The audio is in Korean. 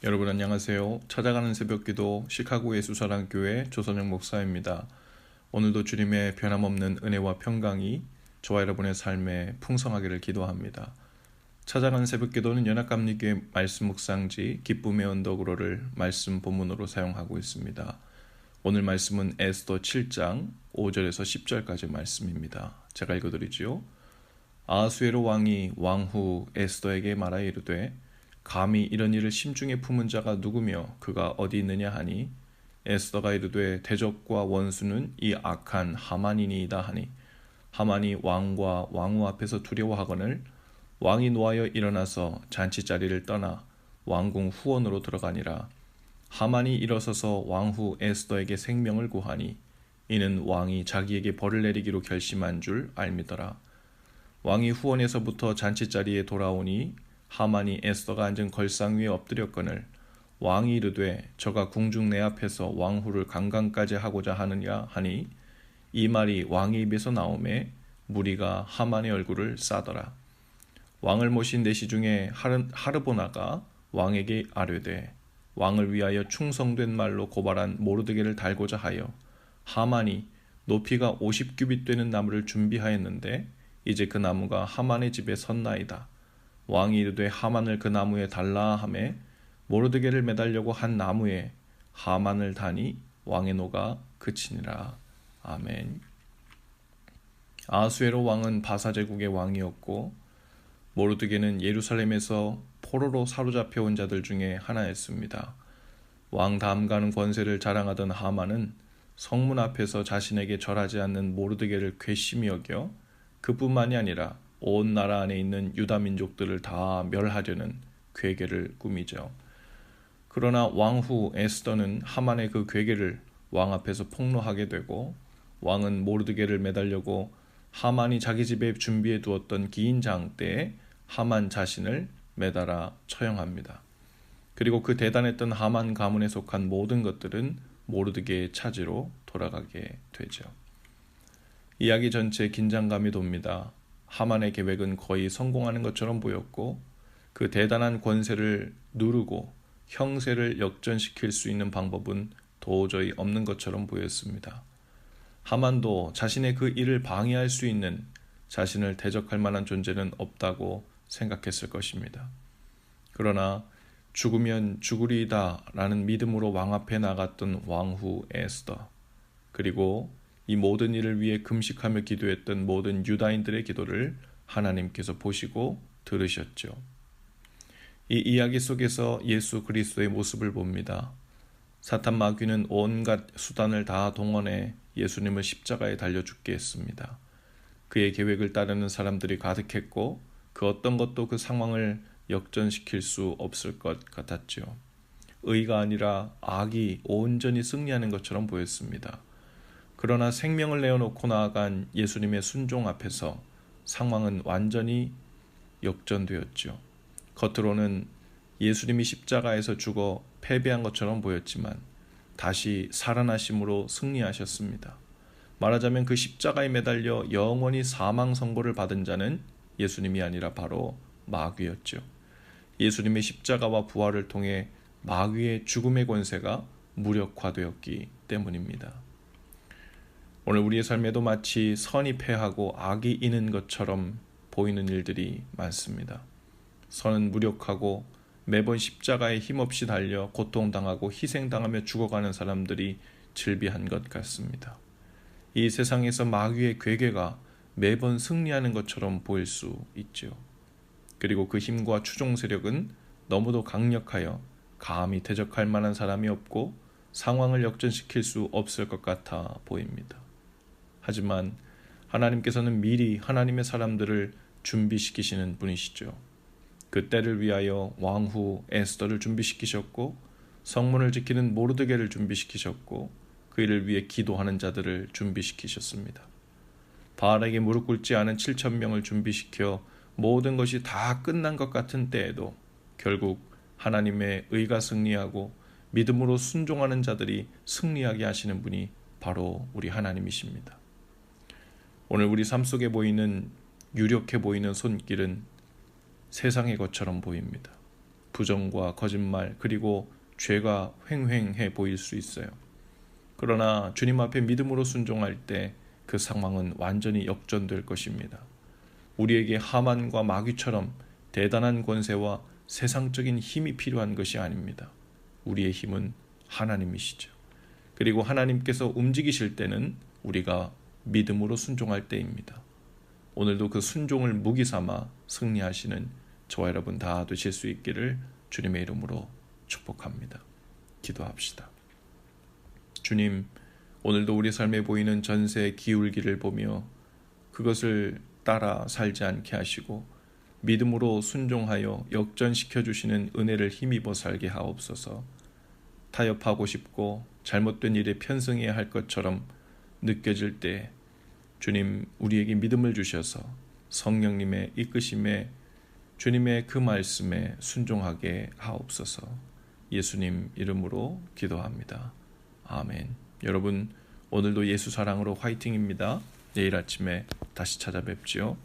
여러분 안녕하세요. 찾아가는 새벽기도 시카고 예수사랑교회 조선영 목사입니다. 오늘도 주님의 변함없는 은혜와 평강이 저와 여러분의 삶에 풍성하기를 기도합니다. 찾아가는 새벽기도는 연합감리교회 말씀 묵상지 기쁨의 언덕으로를 말씀 본문으로 사용하고 있습니다. 오늘 말씀은 에스더 7장 5절에서 10절까지 말씀입니다. 제가 읽어드리지요. 아하수에로 왕이 왕후 에스더에게 말하여 이르되 감히 이런 일을 심중에 품은 자가 누구며 그가 어디 있느냐 하니 에스더가 이르되 대적과 원수는 이 악한 하만이니이다 하니 하만이 왕과 왕후 앞에서 두려워하거늘 왕이 노하여 일어나서 잔치자리를 떠나 왕궁 후원으로 들어가니라. 하만이 일어서서 왕후 에스더에게 생명을 구하니 이는 왕이 자기에게 벌을 내리기로 결심한 줄 알미더라. 왕이 후원에서부터 잔치자리에 돌아오니 하만이 에스더가 앉은 걸상 위에 엎드렸거늘 왕이 이르되 저가 궁중 내 앞에서 왕후를 강간까지 하고자 하느냐 하니 이 말이 왕의 입에서 나오매 무리가 하만의 얼굴을 싸더라. 왕을 모신 내시 중에 하르보나가 왕에게 아뢰되 왕을 위하여 충성된 말로 고발한 모르드게를 달고자 하여 하만이 높이가 50규빗 되는 나무를 준비하였는데 이제 그 나무가 하만의 집에 섰나이다. 왕이 이르되 하만을 그 나무에 달라 하매 모르드게를 매달려고 한 나무에 하만을 다니 왕의 노가 그치니라. 아멘. 아하수에로 왕은 바사 제국의 왕이었고 모르드게는 예루살렘에서 포로로 사로잡혀 온 자들 중에 하나였습니다. 왕 다음가는 권세를 자랑하던 하만은 성문 앞에서 자신에게 절하지 않는 모르드게를 괘씸히 여겨 그뿐만이 아니라 온 나라 안에 있는 유다 민족들을 다 멸하려는 괴계를 꾸미죠. 그러나 왕후 에스더는 하만의 그 괴계를 왕 앞에서 폭로하게 되고 왕은 모르드게를 매달려고 하만이 자기 집에 준비해 두었던 긴 장대에 하만 자신을 매달아 처형합니다. 그리고 그 대단했던 하만 가문에 속한 모든 것들은 모르드게의 차지로 돌아가게 되죠. 이야기 전체에 긴장감이 돕니다. 하만의 계획은 거의 성공하는 것처럼 보였고 그 대단한 권세를 누르고 형세를 역전시킬 수 있는 방법은 도저히 없는 것처럼 보였습니다. 하만도 자신의 그 일을 방해할 수 있는 자신을 대적할 만한 존재는 없다고 생각했을 것입니다. 그러나 죽으면 죽으리이다 라는 믿음으로 왕 앞에 나갔던 왕후 에스더, 그리고 이 모든 일을 위해 금식하며 기도했던 모든 유다인들의 기도를 하나님께서 보시고 들으셨죠. 이 이야기 속에서 예수 그리스도의 모습을 봅니다. 사탄 마귀는 온갖 수단을 다 동원해 예수님을 십자가에 달려 죽게 했습니다. 그의 계획을 따르는 사람들이 가득했고 그 어떤 것도 그 상황을 역전시킬 수 없을 것 같았죠. 의가 아니라 악이 온전히 승리하는 것처럼 보였습니다. 그러나 생명을 내어놓고 나아간 예수님의 순종 앞에서 상황은 완전히 역전되었죠. 겉으로는 예수님이 십자가에서 죽어 패배한 것처럼 보였지만 다시 살아나심으로 승리하셨습니다. 말하자면 그 십자가에 매달려 영원히 사망 선고를 받은 자는 예수님이 아니라 바로 마귀였죠. 예수님의 십자가와 부활을 통해 마귀의 죽음의 권세가 무력화되었기 때문입니다. 오늘 우리의 삶에도 마치 선이 패하고 악이 이는 것처럼 보이는 일들이 많습니다. 선은 무력하고 매번 십자가에 힘없이 달려 고통당하고 희생당하며 죽어가는 사람들이 즐비한 것 같습니다. 이 세상에서 마귀의 괴계가 매번 승리하는 것처럼 보일 수 있죠. 그리고 그 힘과 추종 세력은 너무도 강력하여 감히 대적할 만한 사람이 없고 상황을 역전시킬 수 없을 것 같아 보입니다. 하지만 하나님께서는 미리 하나님의 사람들을 준비시키시는 분이시죠. 그 때를 위하여 왕후 에스더를 준비시키셨고 성문을 지키는 모르드게를 준비시키셨고 그 일을 위해 기도하는 자들을 준비시키셨습니다. 바알에게 무릎 꿇지 않은 7,000명을 준비시켜 모든 것이 다 끝난 것 같은 때에도 결국 하나님의 의가 승리하고 믿음으로 순종하는 자들이 승리하게 하시는 분이 바로 우리 하나님이십니다. 오늘 우리 삶 속에 보이는 유력해 보이는 손길은 세상의 것처럼 보입니다. 부정과 거짓말 그리고 죄가 횡행해 보일 수 있어요. 그러나 주님 앞에 믿음으로 순종할 때 그 상황은 완전히 역전될 것입니다. 우리에게 하만과 마귀처럼 대단한 권세와 세상적인 힘이 필요한 것이 아닙니다. 우리의 힘은 하나님이시죠. 그리고 하나님께서 움직이실 때는 우리가 믿음으로 순종할 때입니다. 오늘도 그 순종을 무기 삼아 승리하시는 저와 여러분 다 되실 수 있기를 주님의 이름으로 축복합니다. 기도합시다. 주님, 오늘도 우리 삶에 보이는 전세 기울기를 보며 그것을 따라 살지 않게 하시고 믿음으로 순종하여 역전시켜 주시는 은혜를 힘입어 살게 하옵소서. 타협하고 싶고 잘못된 일에 편승해야 할 것처럼 느껴질 때 주님 우리에게 믿음을 주셔서 성령님의 이끄심에 주님의 그 말씀에 순종하게 하옵소서. 예수님 이름으로 기도합니다. 아멘. 여러분 오늘도 예수 사랑으로 화이팅입니다. 내일 아침에 다시 찾아뵙지요.